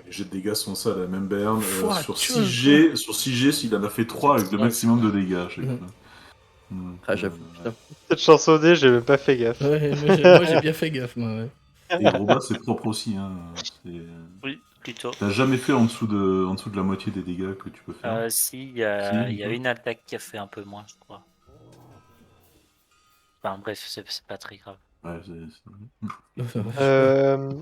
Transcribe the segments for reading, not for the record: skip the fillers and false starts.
Les jets de dégâts sont ça, la même Berne. Pouah, Sur tu vois, 6G, s'il en a fait 3 avec le maximum de dégâts à chaque quoi. fois. Donc, Ah, j'avoue, putain. Cette chansonnée, j'ai même pas fait gaffe. Ouais, moi j'ai bien fait gaffe, moi. Ouais. Et gros bas, c'est propre aussi. Hein. Oui, plutôt. T'as jamais fait en dessous de la moitié des dégâts que tu peux faire. Si, Si, il y a Nico. une attaque qui a fait un peu moins, je crois. Enfin bref, c'est pas très grave. Ouais, Euh,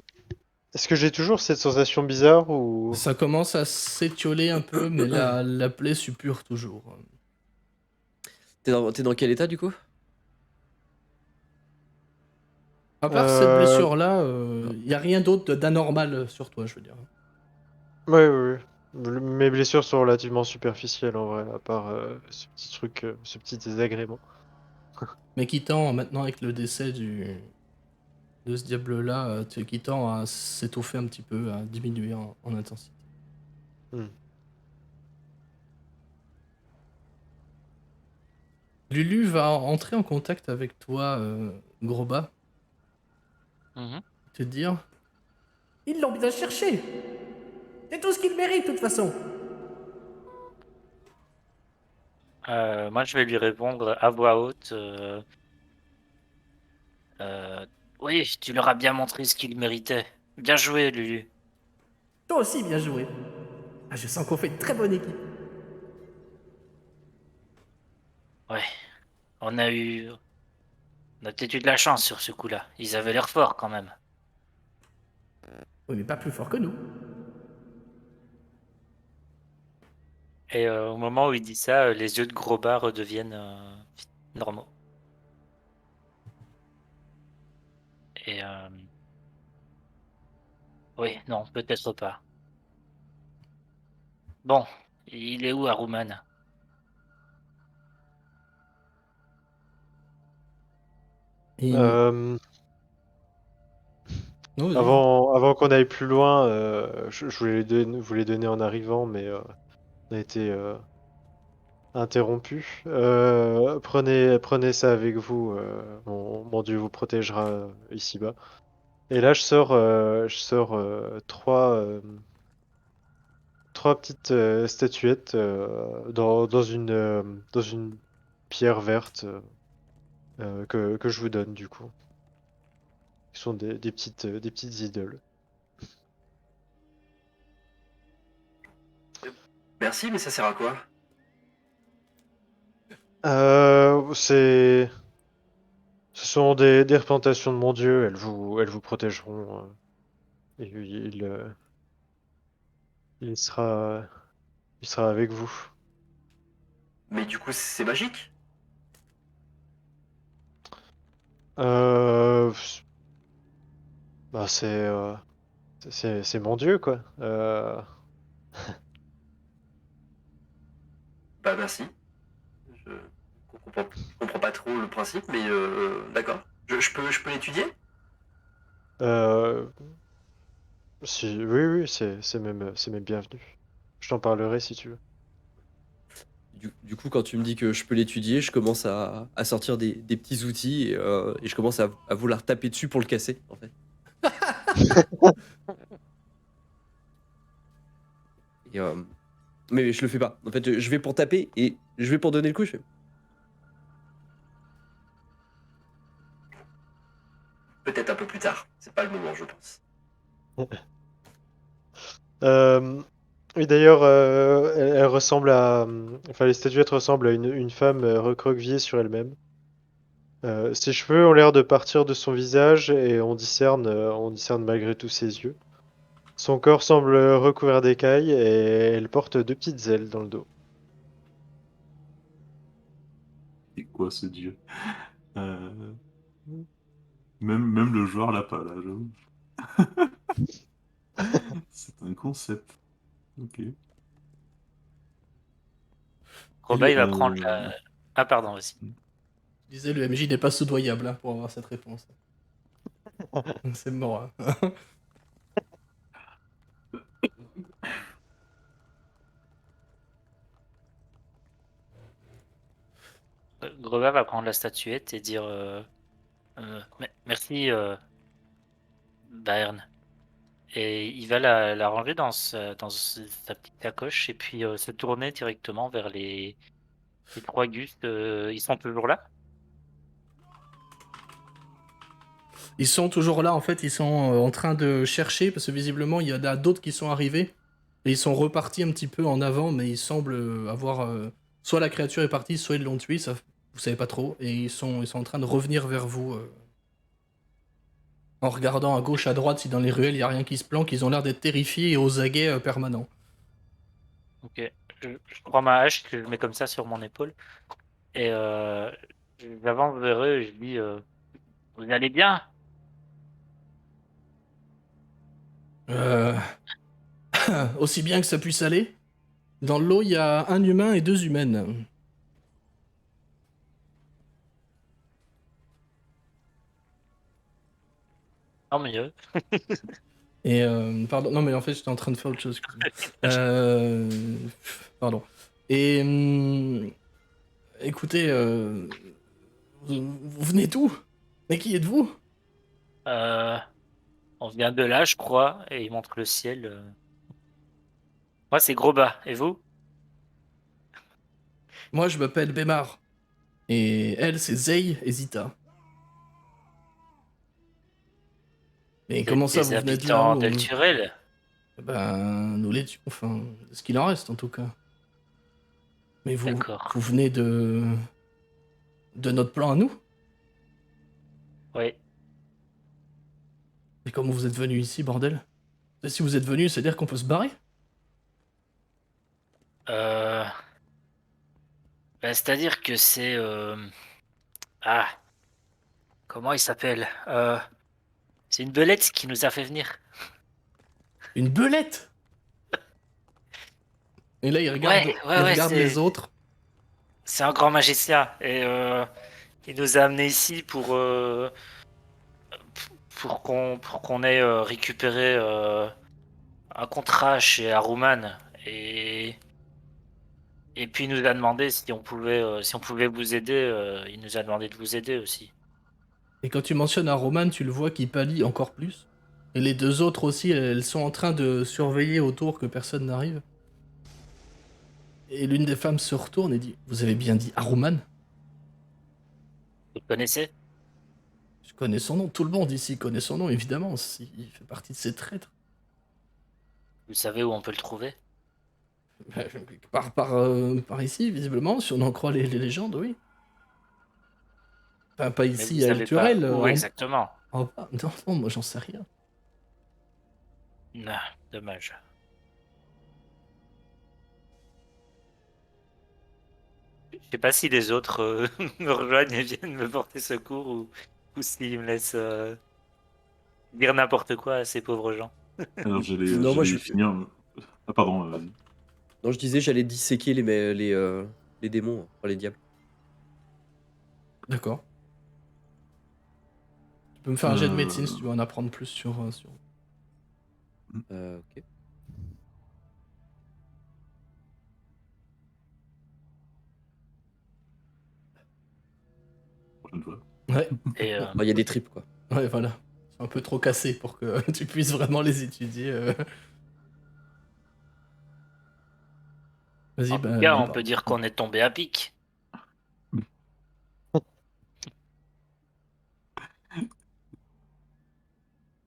Est-ce que j'ai toujours cette sensation bizarre ou... Ça commence à s'étioler un peu, mais la plaie suppure toujours. T'es dans quel état du coup? À part cette blessure-là, il n'y a rien d'autre d'anormal sur toi, je veux dire. Ouais, ouais, ouais. Mes blessures sont relativement superficielles en vrai, à part ce petit truc, ce petit désagrément. Mais qui tend, maintenant avec le décès de ce diable-là, qui tend à s'étoffer un petit peu, à diminuer en intensité. Hmm. Lulu va entrer en contact avec toi, Groba, Mhm. te dire: ils l'ont bien cherché. C'est tout ce qu'il mérite, de toute façon. Moi, je vais lui répondre à voix haute. Oui, tu leur as bien montré ce qu'ils méritaient. Bien joué, Lulu. Toi aussi, bien joué. Ah, je sens qu'on fait une très bonne équipe. Ouais, on a peut-être eu de la chance sur ce coup-là. Ils avaient l'air forts quand même. Oui, mais pas plus fort que nous. Et au moment où il dit ça, les yeux de Grosbas redeviennent normaux. Et oui, non, peut-être pas. Bon, il est où, Haruman? Et... Euh, Non, vas-y. avant qu'on aille plus loin, je voulais vous les donner en arrivant, mais on a été interrompu. Prenez ça avec vous. Mon Dieu vous protégera ici-bas. Et là, je sors trois petites statuettes dans une pierre verte que je vous donne du coup. Qui sont des petites idoles. Merci, mais ça sert à quoi? C'est Ce sont des représentations de mon Dieu, elles vous protégeront. Et il sera, il sera avec vous. Mais du coup, c'est magique? Euh, bah c'est mon Dieu quoi. Bah merci. Je je comprends pas trop le principe, mais d'accord. Je peux l'étudier? Euh, Si, oui, oui, c'est même bienvenu. Je t'en parlerai si tu veux. Du coup, quand tu me dis que je peux l'étudier, je commence à sortir des petits outils et je commence à vouloir taper dessus pour le casser, en fait. Et, mais je le fais pas. En fait, je vais pour taper et je vais pour donner le coup. Je fais, peut-être un peu plus tard. C'est pas le moment, je pense. Euh, oui, d'ailleurs, elle ressemble à, enfin, les statuettes ressemblent à une femme recroquevillée sur elle-même. Ses cheveux ont l'air de partir de son visage et on discerne malgré tout ses yeux. Son corps semble recouvert d'écailles et elle porte deux petites ailes dans le dos. c'est quoi ce dieu? Euh, même le joueur l'a pas, là, j'avoue. C'est un concept. Ok. Grosbas, il va prendre la... Ah, pardon, aussi. Je disais, le MJ n'est pas soudoyable, hein, pour avoir cette réponse. C'est mort. Hein. Grosbas va prendre la statuette et dire merci, Baern. et il va la ranger dans sa petite sacoche et puis se tourner directement vers les 3 Gus. Ils sont toujours là? Ils sont toujours là, en fait, ils sont en train de chercher, parce que visiblement, il y en a d'autres qui sont arrivés, et ils sont repartis un petit peu en avant, mais ils semblent avoir... soit la créature est partie, soit ils l'ont tué, ça, vous savez pas trop, et ils sont en train de revenir vers vous, en regardant à gauche, à droite, si dans les ruelles, il y a rien qui se planque, ils ont l'air d'être terrifiés et aux aguets permanents. Ok. Je prends ma hache, que je mets comme ça sur mon épaule, et j'avance vers eux et je dis vous allez bien? Euh... Aussi bien que ça puisse aller. Dans l'eau, il y a un humain et 2 humaines. Tant mieux. Et pardon, non mais en fait j'étais en train de faire autre chose. Excuse-moi. Pardon. Et écoutez, vous venez d'où? Mais qui êtes-vous? Euh, on vient de là, je crois, et il montre le ciel. Moi, c'est Grosbas. Et vous? Moi je m'appelle Bémar. Et elle c'est Zei et Zita. Et Vous êtes comment ça des vous venez de là habitants où d'Alturel? Ben nous l'étions, enfin, ce qu'il en reste en tout cas. Mais D'accord. vous venez de notre plan à nous? Oui. Et comment vous êtes venu ici, bordel? Et si vous êtes venu, c'est-à-dire qu'on peut se barrer? Euh, c'est-à-dire que c'est... Ah, comment il s'appelle? C'est une belette qui nous a fait venir. Une belette! Et là, Ouais, il ouais, ouais, regarde les autres. c'est un grand magicien. Et il nous a amenés ici pour qu'on ait récupéré un contrat chez Haruman. Et, et puis il nous a demandé si on pouvait vous aider. Il nous a demandé de vous aider aussi. Et quand tu mentionnes un Roman, tu le vois qui pâlit encore plus. Et les 2 autres aussi, elles sont en train de surveiller autour que personne n'arrive. Et l'une des femmes se retourne et dit: Vous avez bien dit Aruman? Vous le connaissez? Je connais son nom, tout le monde ici connaît son nom, évidemment, il fait partie de ces traîtres. Vous savez où on peut le trouver? Par ici, visiblement, si on en croit les légendes, oui. Enfin, pas Mais vous ici à El savez pas Turel, où exactement. en bas. Non, non, moi j'en sais rien. Ah, dommage. Je sais pas si les autres me rejoignent et viennent me porter secours ou s'ils me laissent dire n'importe quoi à ces pauvres gens. Alors Non, moi j'allais finir. Ah pardon, vas-y. Non, je disais, j'allais disséquer les démons, enfin les diables. D'accord. Tu peux me faire un jet de médecine si Euh, tu veux en apprendre plus sur... Ok. prochaine fois. Ouais, Et Bah, il y a des tripes, quoi. ouais, voilà. Ils sont un peu trop cassés pour que tu puisses vraiment les étudier. Vas-y, en tout bah, cas, on Bébard. peut dire qu'on est tombé à pic.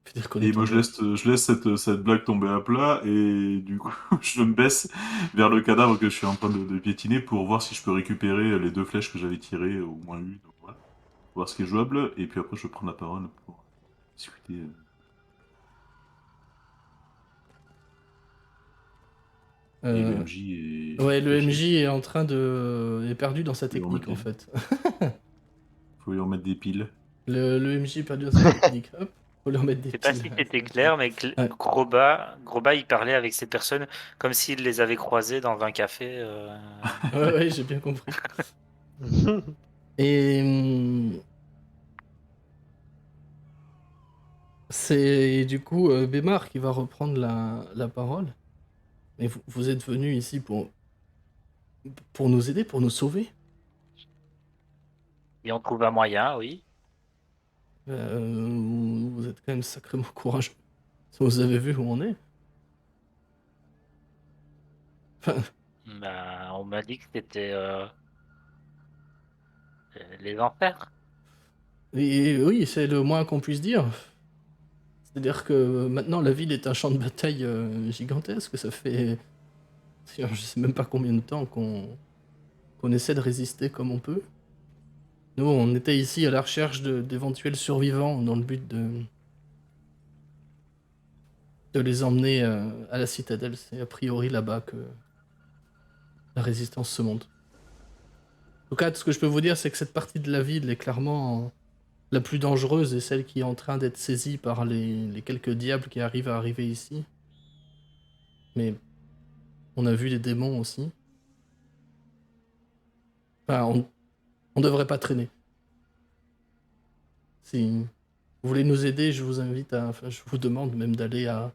Faut dire qu'on est Et moi, tombé. je laisse cette blague tomber à plat et du coup, je me baisse vers le cadavre que je suis en train de piétiner pour voir si je peux récupérer les 2 flèches que j'avais tirées, au moins une. Donc voilà, voir ce qui est jouable. Et puis après, je prends la parole pour discuter. Et le Euh, MJ est Ouais, le fâché. MJ est en train de... est perdu dans sa Faut lui technique, remettre en fait. faut lui remettre des piles. Le MJ est perdu dans sa technique. Hop, faut lui remettre des Je sais pas piles. si c'était clair, mais Ouais. Grosbas, il parlait avec ces personnes comme s'il les avait croisées dans un café. Ouais, ouais, j'ai bien compris. Et... c'est du coup Bémar qui va reprendre la parole. Mais vous êtes venu ici pour nous aider, pour nous sauver. Et on trouve un moyen, oui. Vous êtes quand même sacrément courageux. Vous avez vu où on est? Enfin, Bah, on m'a dit que c'était les enfers. et oui, c'est le moins qu'on puisse dire. C'est-à-dire que maintenant la ville est un champ de bataille gigantesque. Ça fait je sais même pas combien de temps qu'on essaie de résister comme on peut. Nous, on était ici à la recherche d'éventuels survivants dans le but de les emmener à la citadelle. C'est a priori là-bas que la résistance se monte. En tout cas, tout ce que je peux vous dire, c'est que cette partie de la ville est clairement la plus dangereuse et celle qui est en train d'être saisie par les quelques diables qui arrivent à arriver ici. Mais on a vu les démons aussi. Enfin, on devrait pas traîner. Si vous voulez nous aider, je vous invite à... Enfin, je vous demande même d'aller à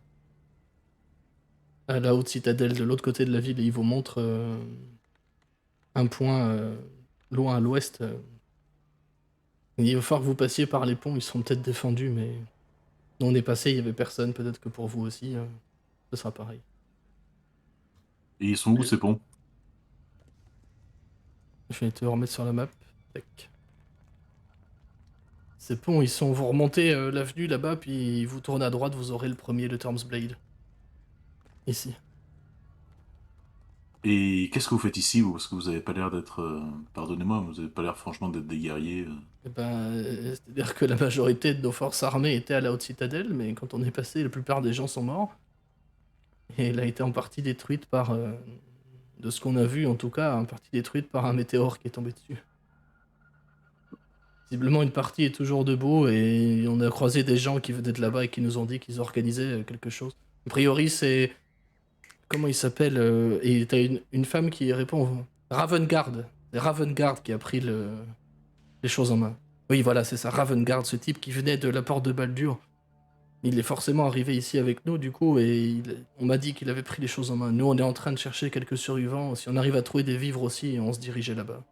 la haute citadelle de l'autre côté de la ville et il vous montre un point loin à l'ouest. Il va falloir que vous passiez par les ponts, ils sont peut-être défendus, mais nous on est passé, il y avait personne, peut-être que pour vous aussi, ce sera pareil. Et ils sont où ces ponts? Je vais te remettre sur la map. Tac. Ces ponts, ils sont... Vous remontez l'avenue là-bas, puis vous tournez à droite, vous aurez le premier, le Blade. Ici. Et qu'est-ce que vous faites ici, vous? Parce que vous avez pas l'air d'être... pardonnez-moi, mais vous avez pas l'air franchement d'être des guerriers. Eh ben, c'est-à-dire que la majorité de nos forces armées étaient à la haute citadelle, mais quand on est passé, la plupart des gens sont morts. Et elle a été en partie détruite par... de ce qu'on a vu en tout cas, en partie détruite par un météore qui est tombé dessus. Visiblement, une partie est toujours debout et on a croisé des gens qui venaient de là-bas et qui nous ont dit qu'ils organisaient quelque chose. A priori, c'est... Comment il s'appelle et t'as une femme qui répond... Ravengard. C'est Ravengard qui a pris les choses en main. Oui, voilà, c'est ça, Ravengard, ce type qui venait de la porte de Baldur. Il est forcément arrivé ici avec nous, du coup, et on m'a dit qu'il avait pris les choses en main. Nous, on est en train de chercher quelques survivants. Si on arrive à trouver des vivres aussi, on se dirigeait là-bas.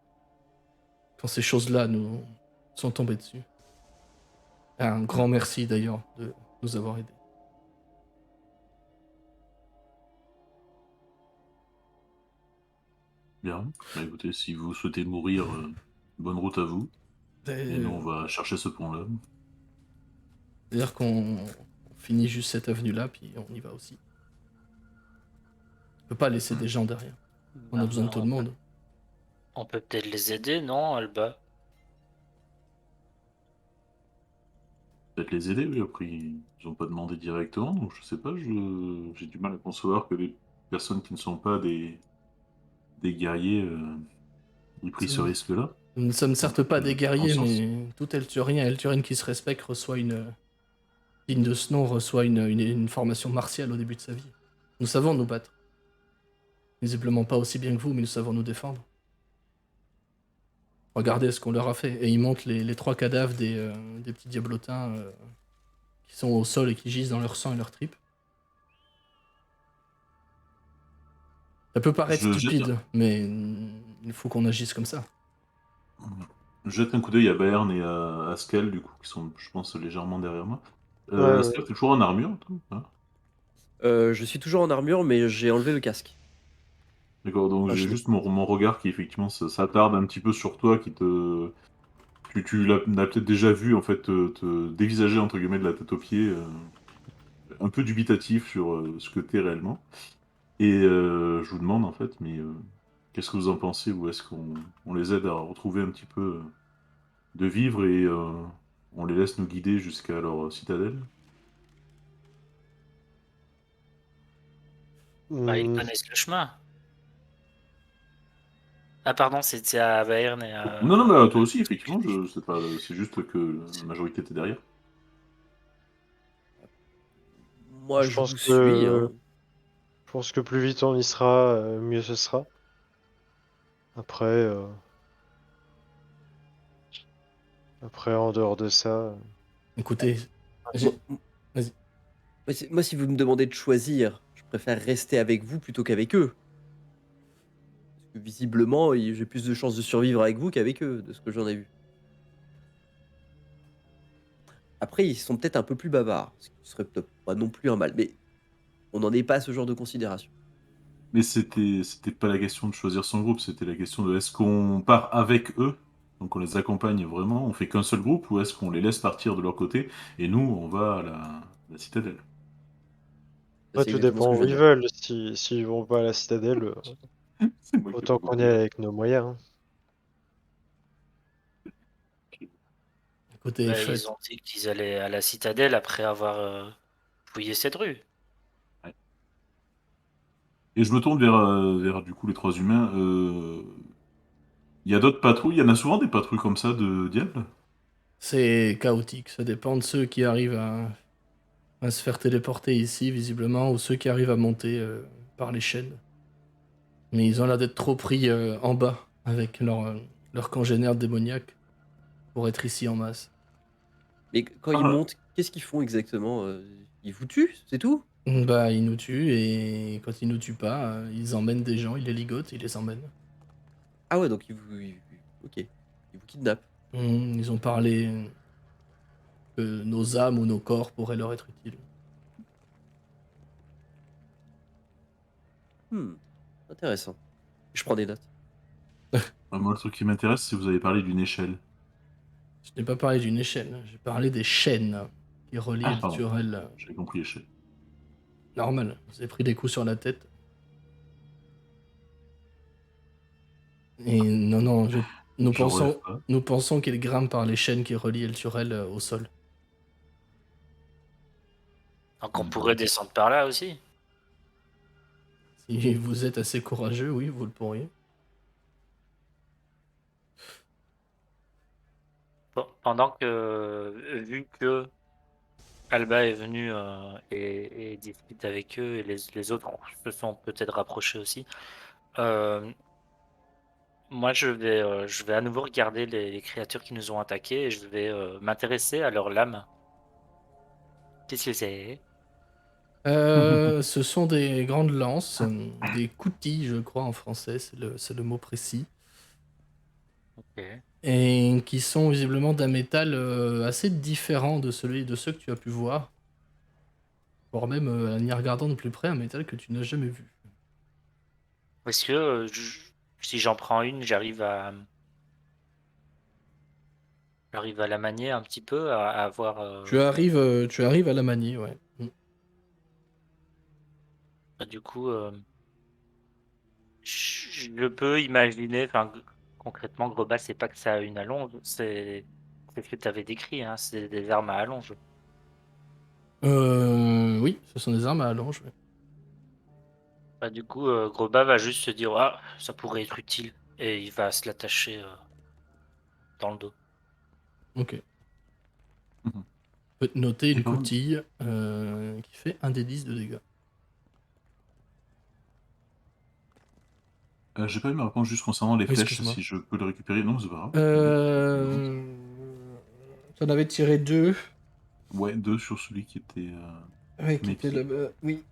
Quand ces choses-là nous sont tombées dessus. Un grand merci d'ailleurs de nous avoir aidés. Bien. Bah, écoutez, si vous souhaitez mourir, bonne route à vous. Et nous, on va chercher ce pont-là. C'est-à-dire qu'on finit juste cette avenue-là, puis on y va aussi. On peut pas laisser des gens derrière. On a Bah, besoin de tout le monde. On peut peut-être les aider, non, Alba? Peut-être les aider, oui. Après, ils ont pas demandé directement, donc je sais pas. J'ai du mal à concevoir que des personnes qui ne sont pas des guerriers aient pris ce risque-là. Nous ne sommes certes pas des guerriers, conscience. mais tout Elturien qui se respecte reçoit digne de ce nom, reçoit une formation martiale au début de sa vie. Nous savons nous battre. Visiblement pas aussi bien que vous, mais nous savons nous défendre. Regardez ce qu'on leur a fait. Et ils montrent les trois cadavres des petits diablotins qui sont au sol et qui gisent dans leur sang et leur tripes. Ça peut paraître Je jette, stupide, mais il faut qu'on agisse comme ça. je jette un coup d'œil à Bayern et à Askel, du coup, qui sont, je pense, légèrement derrière moi. Ouais, ouais. Askel, t'es toujours en armure, toi, hein? Je suis toujours en armure, mais j'ai enlevé le casque. D'accord, donc Enfin, j'ai je l'ai- juste mon regard qui, effectivement, s'attarde un petit peu sur toi, qui te... Tu l'as peut-être déjà vu, en fait, te dévisager, entre guillemets, de la tête aux pieds, un peu dubitatif sur ce que t'es réellement. Et je vous demande, en fait, mais qu'est-ce que vous en pensez, ou est-ce qu'on les aide à retrouver un petit peu de vivre et on les laisse nous guider jusqu'à leur citadelle? Bah, ils Hmm, connaissent le chemin. Ah, pardon, c'était à Bayern et Non, non, à... mais toi aussi, effectivement, je sais pas, c'est juste que la majorité était derrière. Moi, je je pense vous suis, que hein. je pense que plus vite on y sera, mieux ce sera. Après, après en dehors de ça, Écoutez, Moi, vas-y. moi, si vous me demandez de choisir, je préfère rester avec vous plutôt qu'avec eux. Parce que visiblement, j'ai plus de chances de survivre avec vous qu'avec eux, de ce que j'en ai vu. Après, ils sont peut-être un peu plus bavards, ce qui serait peut-être pas non plus un mal, mais on n'en est pas à ce genre de considération. Mais c'était pas la question de choisir son groupe, c'était la question de est-ce qu'on part avec eux, donc on les accompagne vraiment, on fait qu'un seul groupe, ou est-ce qu'on les laisse partir de leur côté et nous on va à la citadelle. Ça, Après, c'est tout exactement ce dépend que je où viens de ils dire. veulent. S'ils vont pas à la citadelle, C'est moi qui ai pas autant qu'on y compris. aille avec nos moyens, hein. Côté Bah, ils fête. ont dit qu'ils allaient à la citadelle après avoir fouillé cette rue. Ouais. Et je me tourne vers du coup les trois humains. Il y a d'autres patrouilles, il y en a souvent des patrouilles comme ça de diable. C'est chaotique, ça dépend de ceux qui arrivent à se faire téléporter ici, visiblement, ou ceux qui arrivent à monter par les chaînes. Mais ils ont l'air d'être trop pris en bas avec leurs congénères démoniaques pour être ici en masse. Mais quand ils Ah, montent, qu'est-ce qu'ils font exactement? Ils vous tuent, c'est tout? Bah, ils nous tuent et quand ils nous tuent pas, ils emmènent des gens, ils les ligotent, ils les emmènent. Ah ouais, donc OK. Ils vous kidnappent. Ils ont parlé que nos âmes ou nos corps pourraient leur être utiles. Mmh, intéressant. Je prends des notes. moi le truc qui m'intéresse c'est que vous avez parlé d'une échelle. Je n'ai pas parlé d'une échelle, j'ai parlé des chaînes qui relient Ah El pardon, Turel. j'avais compris échelle. Normal, vous avez pris des coups sur la tête. Et non, non, nous Je relève pensons, pas. nous pensons qu'il grimpe par les chaînes qui relient El Turel au sol. Donc on pourrait D'accord. descendre par là aussi. Si vous êtes assez courageux, oui, vous le pourriez. Bon, pendant que, vu que Alba est venue et discute avec eux et les autres se sont peut-être rapprochés aussi, euh, moi je vais à nouveau regarder les créatures qui nous ont attaqués et je vais m'intéresser à leur lame. Qu'est-ce que c'est? Ce sont des grandes lances, des coutilles, je crois en français, c'est le mot précis, Ok. et qui sont visiblement d'un métal assez différent de ceux que tu as pu voir, voire même en y regardant de plus près, un métal que tu n'as jamais vu. Est-ce que si j'en prends une, j'arrive à la manier un petit peu, à avoir. Tu arrives à la manier, ouais. Bah, du coup, je peux imaginer, enfin, concrètement, Grobal, c'est pas que ça a une allonge, c'est ce que tu avais décrit, hein, c'est des armes à allonge. Oui, ce sont des armes à allonge, ouais. Bah, du coup, Grobal va juste se dire, ah, ça pourrait être utile, et il va se l'attacher dans le dos. Ok. Mhm. Peut noter J'ai une quand même. coutille qui fait 1 des 10 de dégâts. J'ai pas eu ma réponse juste concernant les Oui, flèches, excuse-moi. si je peux les récupérer. Non, c'est pas grave. Euh... T'en avais tiré 2. Ouais, deux sur celui qui était Ouais, à qui mes était pieds. là-bas. Oui.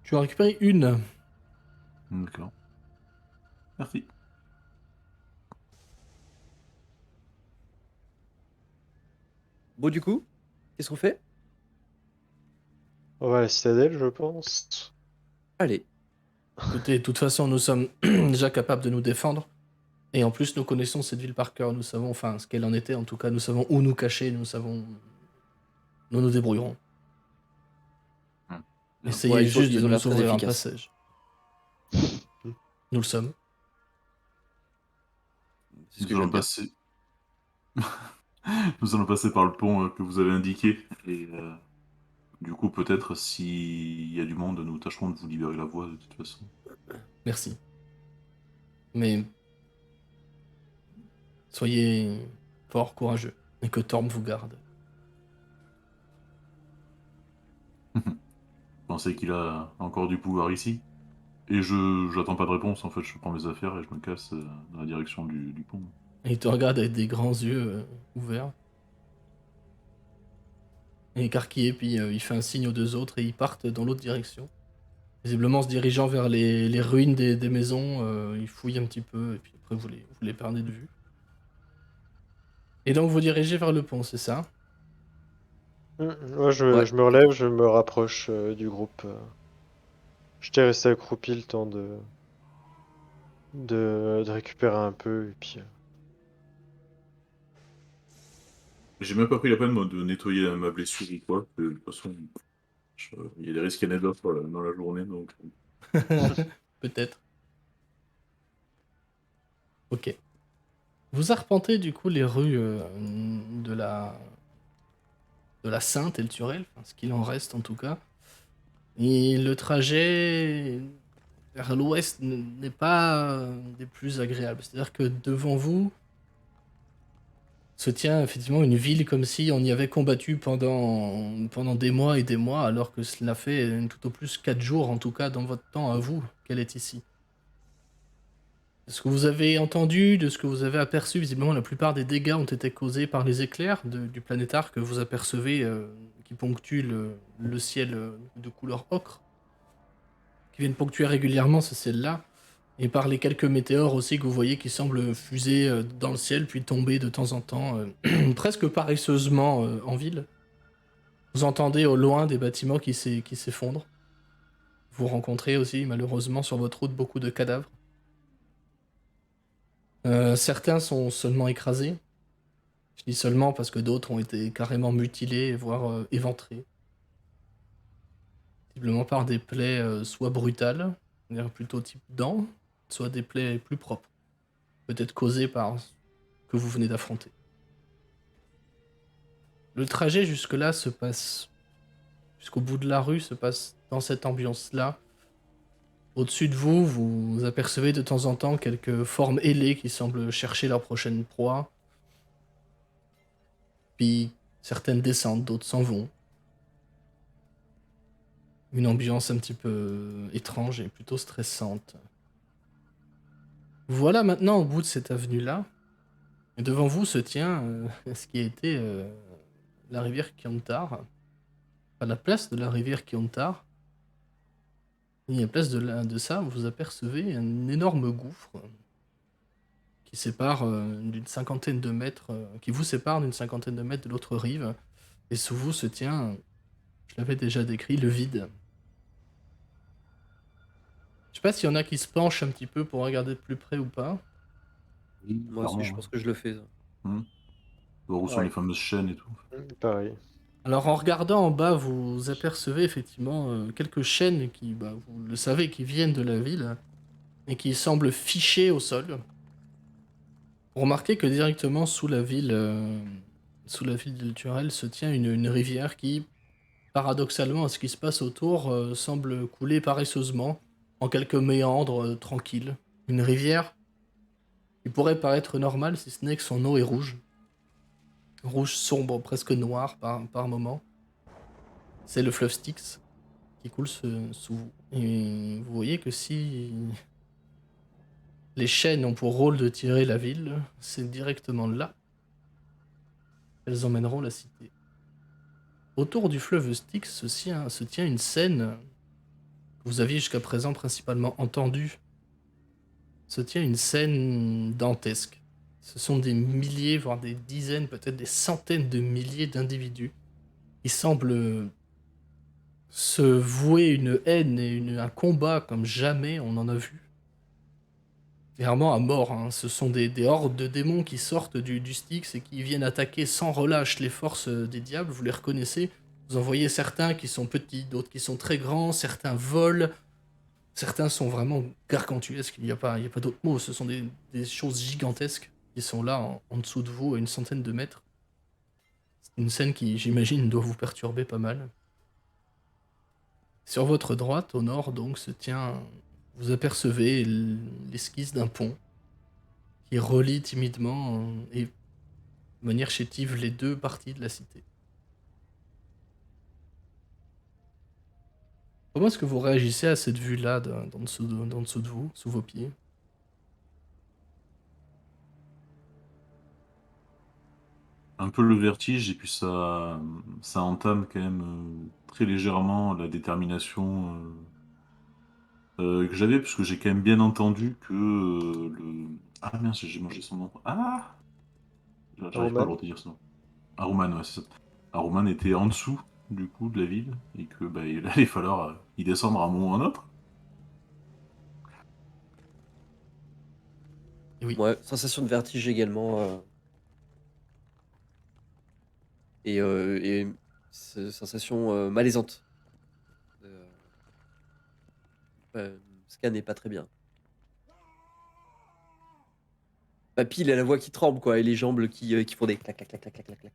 Tu as récupéré une. D'accord. Merci. Bon, du coup, qu'est-ce qu'on fait? On va à la citadelle, je pense. Allez. Écoutez, de toute façon, nous sommes déjà capables de nous défendre. Et en plus, nous connaissons cette ville par cœur. Nous savons, enfin, ce qu'elle en était. En tout cas, nous savons où nous cacher. Nous savons. Nous nous débrouillerons. Bien. Ouais, Essayez juste de ils ont l'air nous très ouvrir un efficaces. passage. Nous le sommes. C'est ce que Nous je viens allons de dire. passer. Nous allons passer par le pont que vous avez indiqué. Et du coup, peut-être s'il y a du monde, nous tâcherons de vous libérer la voie de toute façon. Merci. Mais soyez fort courageux. Et que Torm vous garde. Pensez qu'il a encore du pouvoir ici. Et j'attends pas de réponse, en fait, je prends mes affaires et je me casse dans la direction du pont. Et il te regarde avec des grands yeux ouverts. Et écarquillé, puis il fait un signe aux deux autres et ils partent dans l'autre direction. Visiblement se dirigeant vers les ruines des maisons, il fouille un petit peu et puis après vous les perdez de vue. Et donc vous dirigez vers le pont, c'est ça? Moi, Ouais. je me relève, je me rapproche du groupe. J'étais resté accroupi le temps de récupérer un peu, et puis... J'ai même pas pris la peine moi, de nettoyer ma blessure ou quoi. De toute façon, il y a des risques anecdotes dans la journée, donc. Peut-être. Ok. Vous arpentez du coup les rues de la de la Sainte et le Turel, enfin, ce qu'il en reste en tout cas. Et le trajet vers l'ouest n'est pas des plus agréables. C'est-à-dire que devant vous se tient effectivement une ville comme si on y avait combattu pendant des mois et des mois, alors que cela fait tout au plus 4 jours, en tout cas dans votre temps à vous, qu'elle est ici. De ce que vous avez entendu, de ce que vous avez aperçu, visiblement la plupart des dégâts ont été causés par les éclairs du planétare que vous apercevez qui ponctuent le ciel de couleur ocre, qui viennent ponctuer régulièrement ce ciel-là, et par les quelques météores aussi que vous voyez qui semblent fuser dans le ciel puis tomber de temps en temps, presque paresseusement en ville. Vous entendez au loin des bâtiments qui s'effondrent. Vous rencontrez aussi malheureusement sur votre route beaucoup de cadavres. Certains sont seulement écrasés. Je dis seulement parce que d'autres ont été carrément mutilés, voire éventrés. Visiblement par des plaies soit brutales, c'est-à-dire plutôt type dents, soit des plaies plus propres. Peut-être causées par ce que vous venez d'affronter. Le trajet jusque-là se passe, jusqu'au bout de la rue, se passe dans cette ambiance-là. Au-dessus de vous, vous apercevez de temps en temps quelques formes ailées qui semblent chercher leur prochaine proie. Puis certaines descendent, d'autres s'en vont. Une ambiance un petit peu étrange et plutôt stressante. Voilà maintenant au bout de cette avenue-là. Et devant vous se tient ce qui a été la rivière Kiontar. Enfin, la place de la rivière Kiontar. Et à la place de ça, vous apercevez un énorme gouffre qui sépare d'une cinquantaine de mètres, qui vous sépare d'une cinquantaine de mètres de l'autre rive. Et sous vous se tient, je l'avais déjà décrit, le vide. Je sais pas s'il y en a qui se penchent un petit peu pour regarder de plus près ou pas. Oui, Moi aussi, je pense que je le fais. Ça. Voir où sont Ouais. les fameuses chaînes et tout. Pareil. Alors en regardant en bas, vous apercevez effectivement quelques chaînes qui, bah, vous le savez, qui viennent de la ville et qui semblent fichées au sol. Vous remarquez que directement sous la ville de Turel se tient une rivière qui, paradoxalement à ce qui se passe autour, semble couler paresseusement en quelques méandres tranquilles. Une rivière qui pourrait paraître normale si ce n'est que son eau est rouge. Rouge sombre, presque noir par moment. C'est le fleuve Styx qui coule sous vous. Et vous voyez que si les chaînes ont pour rôle de tirer la ville, c'est directement là qu'elles emmèneront la cité. Autour du fleuve Styx se tient une scène que vous aviez jusqu'à présent principalement entendue. Se tient une scène dantesque. Ce sont des milliers, voire des dizaines, peut-être des centaines de milliers d'individus qui semblent se vouer une haine et un combat comme jamais on en a vu. Clairement à mort, hein. Ce sont des hordes de démons qui sortent du Styx et qui viennent attaquer sans relâche les forces des diables, vous les reconnaissez. Vous en voyez certains qui sont petits, d'autres qui sont très grands, certains volent, certains sont vraiment gargantuesques, il y a pas d'autre mot, ce sont des choses gigantesques qui sont là en dessous de vous à une centaine de mètres. C'est une scène qui, j'imagine, doit vous perturber pas mal. Sur votre droite, au nord, donc, se tient. Vous apercevez l'esquisse d'un pont qui relie timidement et de manière chétive les deux parties de la cité. Comment est-ce que vous réagissez à cette vue-là d'en dessous de vous, sous vos pieds? Un peu le vertige, et puis ça entame quand même très légèrement la détermination que j'avais, parce que j'ai quand même bien entendu que le. Ah mince, j'ai mangé son nom. Ah! J'arrive pas à le Roman. retenir sinon. Aruman, ouais, c'est ça. Aruman était en dessous, du coup, de la ville, et que bah, il allait falloir y descendre à un moment ou à un autre. Et oui. Ouais, sensation de vertige également. Et sensation malaisante. Euh, Scan n'est pas très bien. Papy, il a la voix qui tremble, quoi, et les jambes qui font des clac, clac, clac, clac, clac, clac, clac.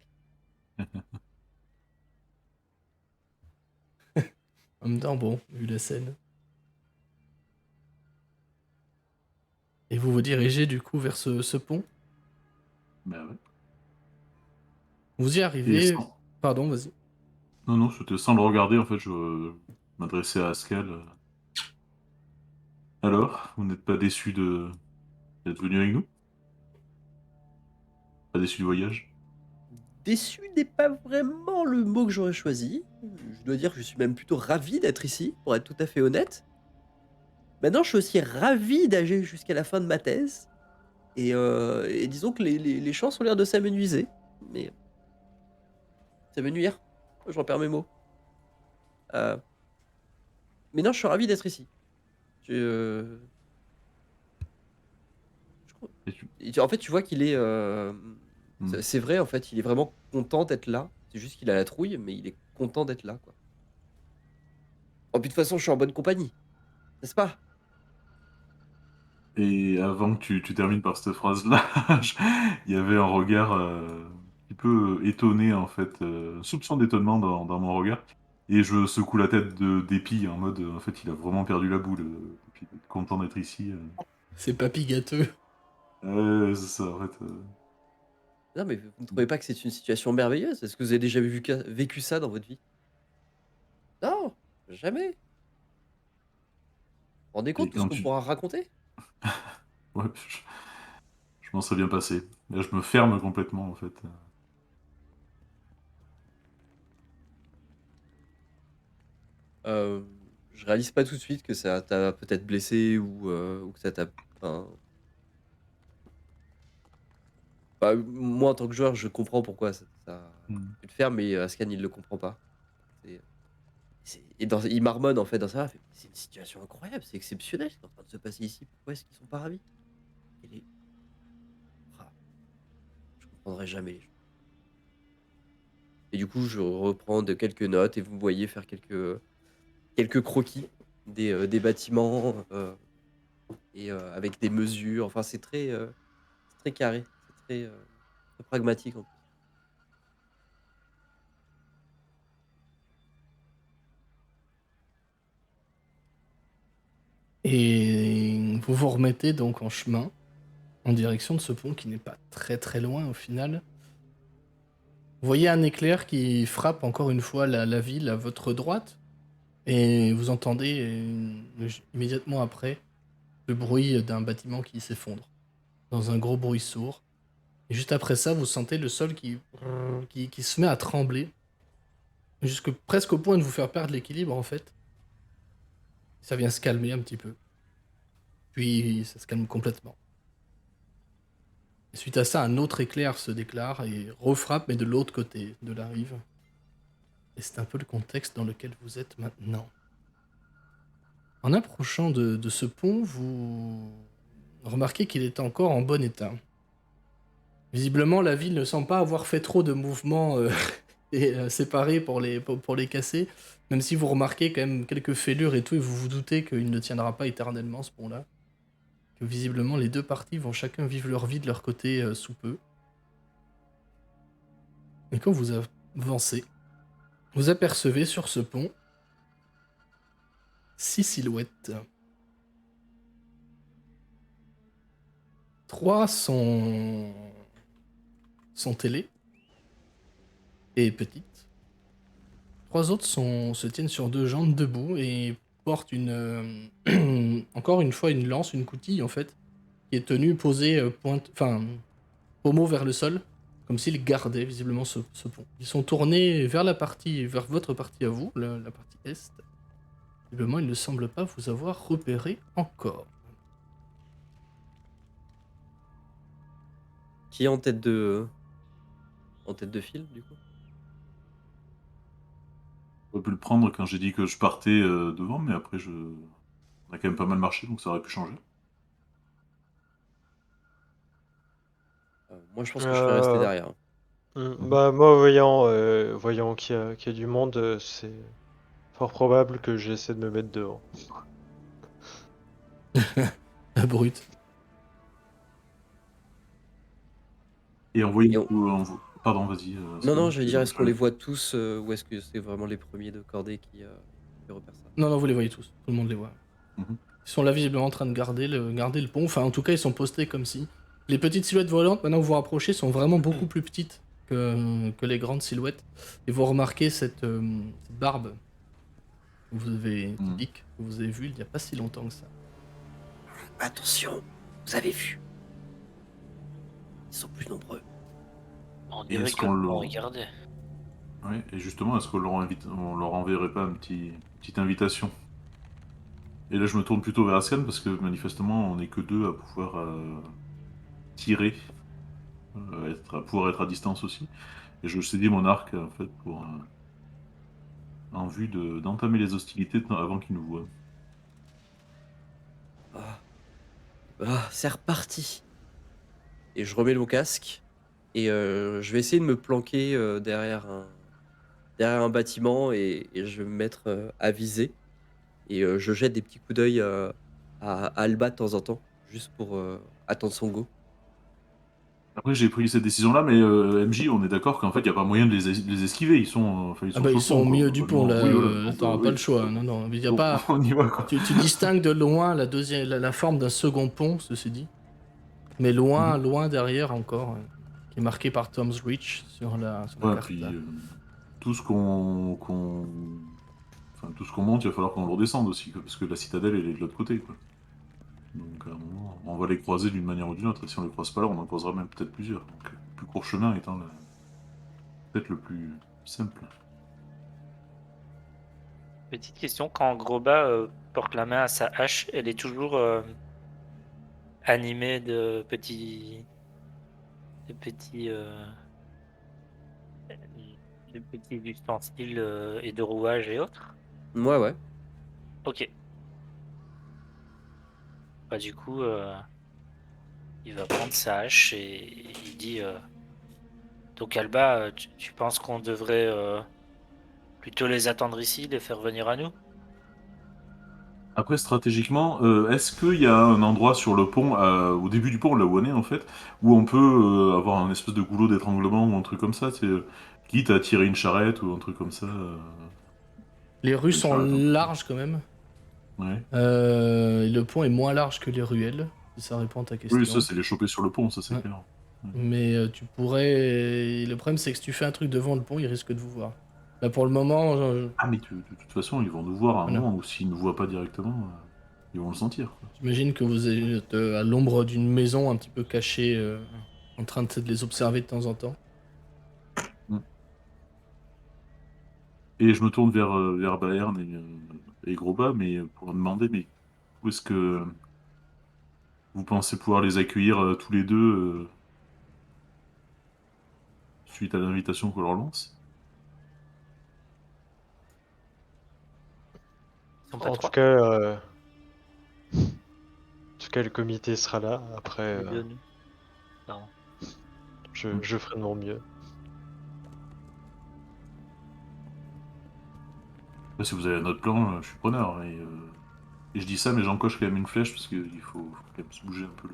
En même temps, bon, vu la scène. Et vous vous dirigez du coup vers ce pont. Bah ouais. Vous y Et arrivez. sans... Pardon, vas-y. Non, non, c'était sans le regarder, en fait, je m'adressais à Ascal. Alors, vous n'êtes pas déçu d'être venu avec nous? Pas déçu du voyage? Déçu n'est pas vraiment le mot que j'aurais choisi. Je dois dire que je suis même plutôt ravi d'être ici, pour être tout à fait honnête. Maintenant, je suis aussi ravi d'aller jusqu'à la fin de ma thèse. Et disons que les chances ont l'air de s'amenuiser. Mais s'amenuire, j'en perds mes mots. Euh, mais non, je suis ravi d'être ici. Je, je crois- Et tu- En fait, tu vois qu'il est. Hmm. C'est vrai, en fait, il est vraiment content d'être là. C'est juste qu'il a la trouille, mais il est content d'être là, quoi. Oh, puis de toute façon, je suis en bonne compagnie, n'est-ce pas? Et avant que tu termines par cette phrase-là, il y avait un regard un petit peu étonné, en fait, soupçon d'étonnement dans mon regard. Et je secoue la tête de dépit, en mode, en fait, il a vraiment perdu la boule. Et puis, il est content d'être ici. C'est papy gâteux. C'est ça, en fait. Non, mais vous ne trouvez pas que c'est une situation merveilleuse? Est-ce que vous avez déjà vécu ça dans votre vie? Non, jamais. Vous vous rendez Et compte de ce quand qu'on tu... pourra raconter? Ouais, je m'en serais bien passé. Là, je me ferme complètement, en fait. Euh, je réalise pas tout de suite que ça t'a peut-être blessé ou que ça t'a. Enfin, bah, moi, en tant que joueur, je comprends pourquoi Hmm. tu le fermes, mais Ascan, il le comprend pas. C'est- il marmonne en fait dans ça. Il fait, c'est une situation incroyable, c'est exceptionnel ce qui est en train de se passer ici. Pourquoi est-ce qu'ils sont pas ravis? Et les- Ah, je comprendrai jamais les gens. Et du coup, je reprends de quelques notes et vous me voyez faire quelques croquis des bâtiments avec des mesures. Enfin, c'est très carré, c'est très pragmatique en plus. Et vous vous remettez donc en chemin en direction de ce pont qui n'est pas très très loin au final. Vous voyez un éclair qui frappe encore une fois la ville à votre droite et vous entendez immédiatement après le bruit d'un bâtiment qui s'effondre dans un gros bruit sourd. Et juste après ça, vous sentez le sol qui se met à trembler jusque presque au point de vous faire perdre l'équilibre en fait. Ça vient se calmer un petit peu. Puis ça se calme complètement. Et suite à ça, un autre éclair se déclare et refrappe, mais de l'autre côté de la rive. Et c'est un peu le contexte dans lequel vous êtes maintenant. En approchant de ce pont, vous remarquez qu'il est encore en bon état. Visiblement, la ville ne semble pas avoir fait trop de mouvements séparés pour les casser, même si vous remarquez quand même quelques fêlures et tout, et vous vous doutez qu'il ne tiendra pas éternellement ce pont-là. Que visiblement, les deux parties vont chacun vivre leur vie de leur côté sous peu. Et quand vous avancez, vous apercevez sur ce pont 6 silhouettes. 3 sont télé et petites. 3 autres se tiennent sur 2 jambes debout et portent encore une fois une lance, une coutille en fait, qui est tenue posée pommeau vers le sol, comme s'ils gardaient visiblement ce pont. Ils sont tournés vers votre partie à vous, la partie est. Visiblement, ils ne semblent pas vous avoir repéré encore. Qui est en tête de en tête de file, du coup. J'aurais pu le prendre quand j'ai dit que je partais devant, mais après, on a quand même pas mal marché, donc ça aurait pu changer. Moi, je pense que je serais resté derrière. Bah, moi, voyant qu'il y a du monde, c'est fort probable que j'essaie de me mettre devant. Brut. Et en voyant Et on- Pardon, vas-y. Non, non, Swan, j'allais dire, est-ce qu'on les voit tous ou est-ce que c'est vraiment les premiers de cordée qui repèrent ça? Non, non, vous les voyez tous. Tout le monde les voit. Mhm. Ils sont là visiblement en train de garder le pont. Enfin, en tout cas, ils sont postés comme si. Les petites silhouettes volantes, maintenant que vous vous rapprochez, sont vraiment beaucoup plus petites que les grandes silhouettes. Et vous remarquez cette barbe que vous avez, Mhm. typique, que vous avez vue il n'y a pas si longtemps que ça. Attention, vous avez vu. Ils sont plus nombreux. On Et dirait est-ce que qu'on le... on regardait. Ouais, et justement, est-ce qu'on on leur enverrait pas petite invitation? Et là, je me tourne plutôt vers Ascan parce que manifestement, on n'est que deux à pouvoir tirer, à pouvoir être à distance aussi. Et je saisis mon arc en fait en vue d'entamer les hostilités avant qu'ils nous voient. Ah, c'est reparti. Et je remets mon casque et je vais essayer de me planquer derrière un bâtiment et je vais me mettre à viser. Et je jette des petits coups d'œil à Alba de temps en temps, juste pour attendre son go. Après, j'ai pris cette décision-là, mais MJ, on est d'accord qu'en fait, il n'y a pas moyen de les esquiver. Enfin, ils Ah sont bah, sur ils le sont pont, au quoi. milieu du pont, Globalement. là. Oui, voilà. Donc, T'auras pas oui. le choix. Non, non. Il y a Donc, pas. on y va, quoi. Tu distingues de loin la forme d'un second pont, ceci dit. Mais loin, Mhm. loin derrière encore, qui est marqué par Tom's Reach sur la Ouais, carte là. puis tout ce enfin, tout ce qu'on monte, il va falloir qu'on le redescende aussi, quoi, parce que la citadelle, elle est de l'autre côté, quoi. Donc, à un moment, on va les croiser d'une manière ou d'une autre. Et si on les croise pas là, on en croisera même peut-être plusieurs. Donc, le plus court chemin étant peut-être le plus simple. Petite question, quand Groba porte la main à sa hache, elle est toujours animée de petits, de petits ustensiles et de rouages et autres. Ouais, ouais. Ok. Bah du coup, il va prendre sa hache et il dit donc Alba, tu penses qu'on devrait plutôt les attendre ici, les faire venir à nous? Après, stratégiquement, est-ce qu'il y a un endroit sur le pont, au début du pont, là où on est en fait, où on peut avoir un espèce de goulot d'étranglement ou un truc comme ça, quitte à tirer une charrette ou un truc comme ça, Les rues une sont charrette, un truc. larges quand même. Ouais. Et le pont est moins large que les ruelles, si ça répond à ta Oui, ça question. c'est les choper sur le pont, ça c'est Ouais. clair. Mais tu pourrais. Le problème, c'est que si tu fais un truc devant le pont, ils risquent de vous voir. Là, pour le moment, Ah mais de toute façon, ils vont nous voir à un voilà. moment, ou s'ils nous voient pas directement, ils vont le sentir, quoi. J'imagine que vous êtes à l'ombre d'une maison un petit peu cachée, en train de les observer de temps en temps. Mm. Et je me tourne vers Bayern et Groba, mais pour leur demander, mais où est-ce que vous pensez pouvoir les accueillir tous les deux suite à l'invitation qu'on leur lance? Ils sont pas En tout trois? cas, le comité sera là. Après, Les deux, nous. Pardon. je ferai de mon mieux. Après, si vous avez un autre plan, je suis preneur. Et je dis ça, mais j'encoche quand même une flèche parce qu'il faut quand même se bouger un peu.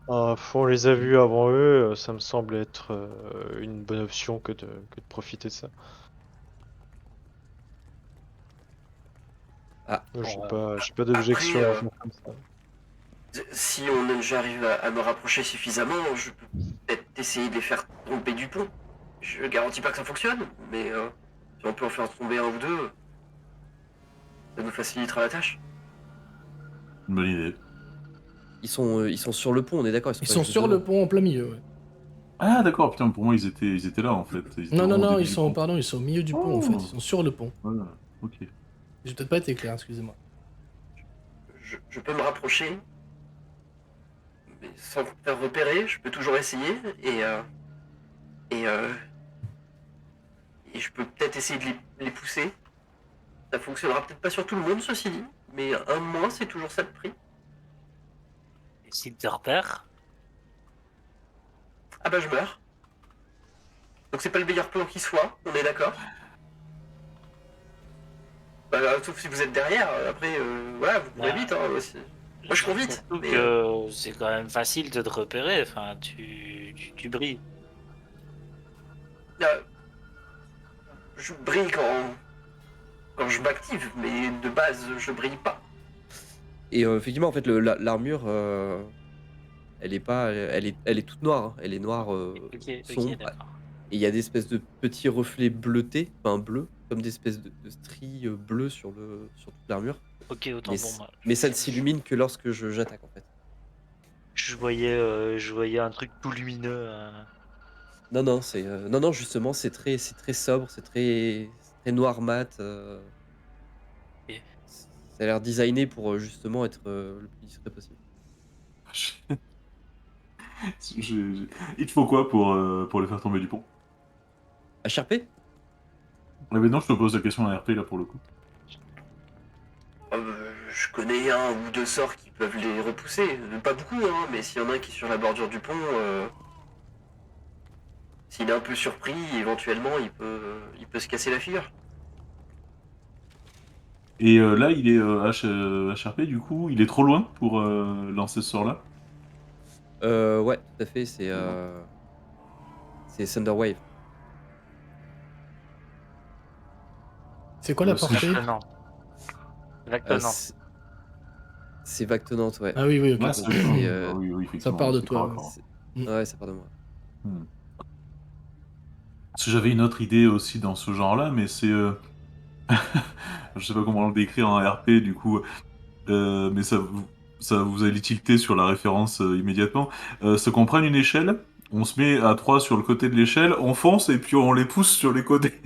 On les a vus avant eux, ça me semble être une bonne option que de profiter de ça. Ah, J'ai pas d'objection après, à faire comme ça. si j'arrive à me rapprocher suffisamment, je peux peut-être essayer de les faire tomber du pont. Je garantis pas que ça fonctionne, mais si on peut en faire tomber un ou deux, ça nous facilitera la tâche. Une bonne idée. Ils sont sur le pont, on est d'accord, Ils pas sont juste sur devant. le pont en plein milieu. Ouais. Ah d'accord, putain, pour moi ils étaient là en fait. Ils étaient Non, non, vraiment au non, début ils du sont, pont. pardon, ils sont au milieu du pont en fait. Ils sont sur le pont. Voilà, ok. J'ai peut-être pas été clair, excusez-moi. Je peux me rapprocher, mais sans me faire repérer, je peux toujours essayer, et Et, et je peux peut-être essayer de les pousser. Ça fonctionnera peut-être pas sur tout le monde, ceci dit. Mais un de moins, c'est toujours ça de prix. Et s'il te repère, Ah bah je meurs. Donc c'est pas le meilleur plan qui soit, on est d'accord. Bah, sauf si vous êtes derrière, après, voilà, vous courez Bah, vite. Hein, aussi. Moi je cours vite. surtout Mais, que c'est quand même facile de te repérer. Enfin, tu brilles. euh, je brille quand je m'active, mais de base, je brille pas. Et effectivement, en fait, l'armure, elle est pas, elle est toute noire. Hein. Elle est noire Ok, sombre. d'accord. Et il y a des espèces de petits reflets bleutés, enfin bleus, comme des espèces de stries bleues sur toute l'armure. Ok, autant Mais, pour moi. mais ça ne s'illumine que lorsque j'attaque, en fait. Je voyais un truc tout lumineux. Non, non, non, justement, c'est très sobre, c'est très noir mat. Ok. Ça a l'air designé pour justement être le plus discret possible. Il te faut quoi pour les faire tomber du pont? HRP? Ah mais non, je te pose la question à RP là pour le coup. Je connais un ou deux sorts qui peuvent les repousser. Pas beaucoup, hein, mais s'il y en a un qui est sur la bordure du pont, s'il est un peu surpris, éventuellement, il peut se casser la figure. Et là, il est HRP du coup, il est trop loin pour lancer ce sort-là. Ouais, tout à fait, c'est Thunderwave. C'est quoi la C'est- portée? Vactonnant. Vactonnant. C'est vague tenante, ouais. Ah oui, oui, ok. Ouais, Donc, c'est c'est, oui, oui, effectivement, part de c'est toi, corps à ouais. corps. ouais, ça part de moi. Hmm. Parce que j'avais une autre idée aussi dans ce genre-là, mais c'est je sais pas comment le décrire en RP du coup, mais ça vous allez tilter sur la référence immédiatement. C'est qu'on prenne une échelle, on se met à trois sur le côté de l'échelle, on fonce et puis on les pousse sur les côtés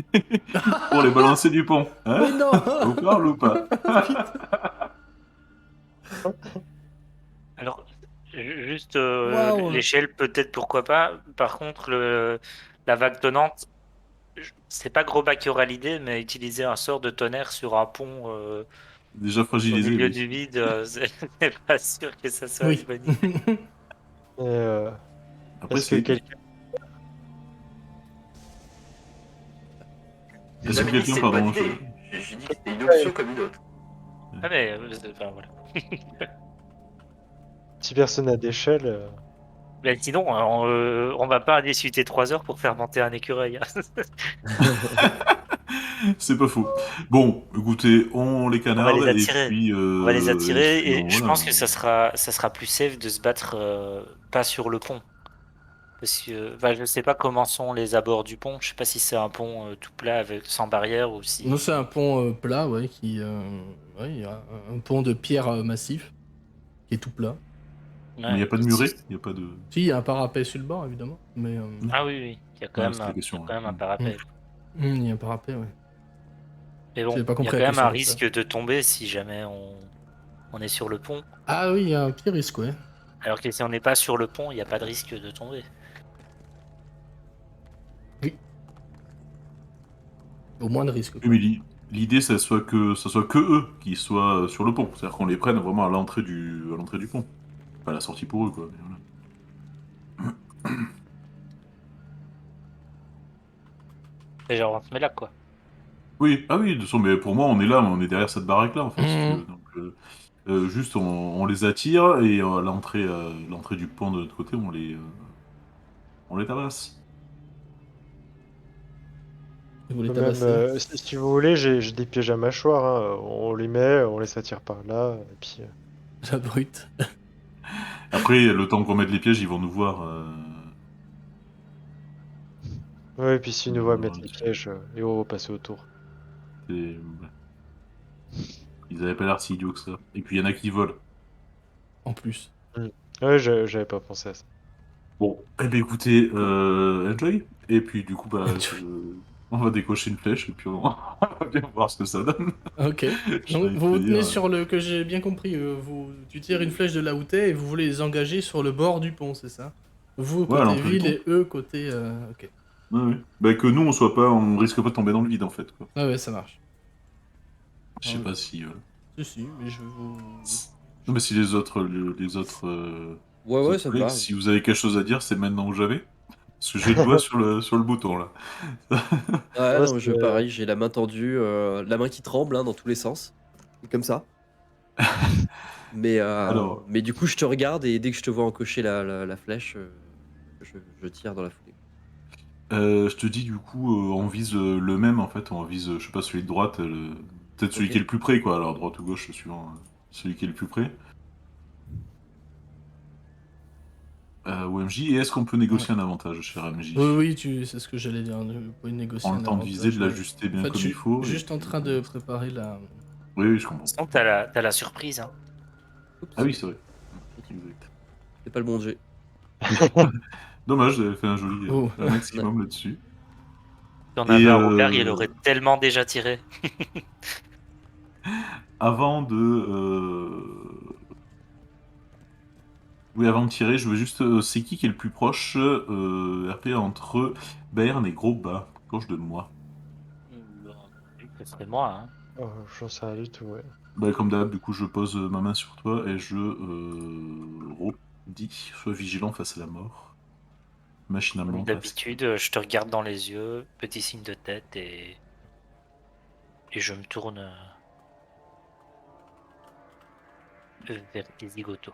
pour les balancer du pont. Hein? Mais non! Ça vous parle ou pas? Alors, juste Waouh! l'échelle, peut-être pourquoi pas. Par contre, la vague tonnante, c'est pas Grobak qui aura l'idée, mais utiliser un sort de tonnerre sur un pont Déjà au fragilisé milieu lui. du vide, c'est pas sûr que ça soit une Oui. bonne idée. Et, Après est-ce que c'est quelqu'un J'ai est-ce que jamais dit que quelqu'un c'était une bonne pardon idée. J'ai dit que c'était une option comme une autre. Ah, mais enfin, voilà. si personne n'a d'échelle, Mais sinon, on va pas discuter 3 heures pour faire monter un écureuil. c'est pas faux. Bon, écoutez, on les On va les canarde attirer. On va les et attirer puis et bon, je voilà. pense que ça sera plus safe de se battre pas sur le pont. Parce que bah, je sais pas comment sont les abords du pont. Je sais pas si c'est un pont tout plat avec sans barrière ou si. Non, c'est un pont plat, ouais, ouais, il y a un pont de pierre massif qui est tout plat. Mais il n'y Ouais. a pas de muret, il n'y a pas de. Si, il y a un parapet sur le bord, évidemment, mais Ah oui, oui. Il y a quand Ouais, même c'était la il y a question. quand même un Ouais. parapet. il y a un parapet, ouais. Mais bon, J'ai pas il y a compris quand la même un question comme ça. risque de tomber si jamais on est sur le pont. Ah oui, il y a un petit risque, ouais. Alors que si on n'est pas sur le pont, il n'y a pas de risque de tomber. Au moins de risque, Oui, quoi. mais l'idée, ça soit que eux qui soient sur le pont. C'est-à-dire qu'on les prenne vraiment à l'entrée du pont. Pas à la sortie pour eux, quoi. Mais voilà. Et genre, on se met là, quoi. Oui, ah oui, de toute façon, mais pour moi, on est là, on est derrière cette baraque-là, en fait, si tu Mhm. veux. Donc, juste, on les attire et à l'entrée du pont de l'autre côté, on les tabasse. Vous voulez même tabasser. si vous voulez, j'ai des pièges à mâchoire. Hein. On les met, on les attire par là, et puis La brute. Après, le temps qu'on mette les pièges, ils vont nous voir. ouais, et puis s'ils nous voient mettre les dessus. pièges, et on va passer autour. Ouais. Ils avaient pas l'air si idiots que ça. Et puis, il y en a qui volent. En plus. Ouais, j'avais pas pensé à ça. Bon, eh ben écoutez, enjoy. Et puis du coup, bah, on va décocher une flèche et puis on va bien voir ce que ça donne. Ok. J'ai Donc envie de vous te vous tenez dire, sur le... Que j'ai bien compris, tu tires une flèche de là où t'es et vous voulez les engager sur le bord du pont, c'est ça? Vous ouais, à côté l'entrée du ville pont. et eux côté... Ok. Ouais. Bah, que nous, on risque pas de tomber dans le vide, en fait, quoi. Ah ouais, ça marche. Je sais Ouais. pas si... Si, mais je vais vous. Non, mais si les autres... Les autres... Ouais, les ouais, autres ça me collègues, va. si vous avez quelque chose à dire, c'est maintenant ou jamais. Parce que j'ai le doigt sur le bouton, là. Ouais, Ouais, non, je pareil, j'ai la main tendue, la main qui tremble hein, dans tous les sens. C'est comme ça. Alors, Mais du coup, je te regarde et dès que je te vois encocher la flèche, je tire dans la foulée. je te dis, du coup, on vise le même, en fait. On vise, je sais pas, celui de droite, peut-être celui Ok. qui est le plus près, quoi. Alors, droite ou gauche, suivant celui qui est le plus près. OMJ, et est-ce qu'on peut Ouais. négocier un avantage, cher Oui, MJ? oui, c'est ce que j'allais dire. Vous pouvez négocier En le un temps de viser, avantage. de Ouais. l'ajuster En bien fait, je comme il suis faut. Et juste en puis, train de préparer la. Oui, oui, je comprends. Sinon, t'as la surprise. Hein. Ah Oups, oui, c'est vrai. Exact. c'est pas le bon jet. Dommage, j'avais fait un joli, Oh. un maximum là-dessus. Si on Et avait un Robert, il aurait tellement déjà tiré. avant de... Oui, avant de tirer, je veux juste... c'est qui est le plus proche RP entre Bayern et Gros Bas, proche de moi. Ce serait moi. Hein. Oh, j'en sais rien du tout, ouais. Bah, comme d'hab, du coup, je pose ma main sur toi et je redis, sois vigilant face à la mort. Comme Machinalement, parce que... d'habitude, je te regarde dans les yeux, petit signe de tête et je me tourne vers les zigotos.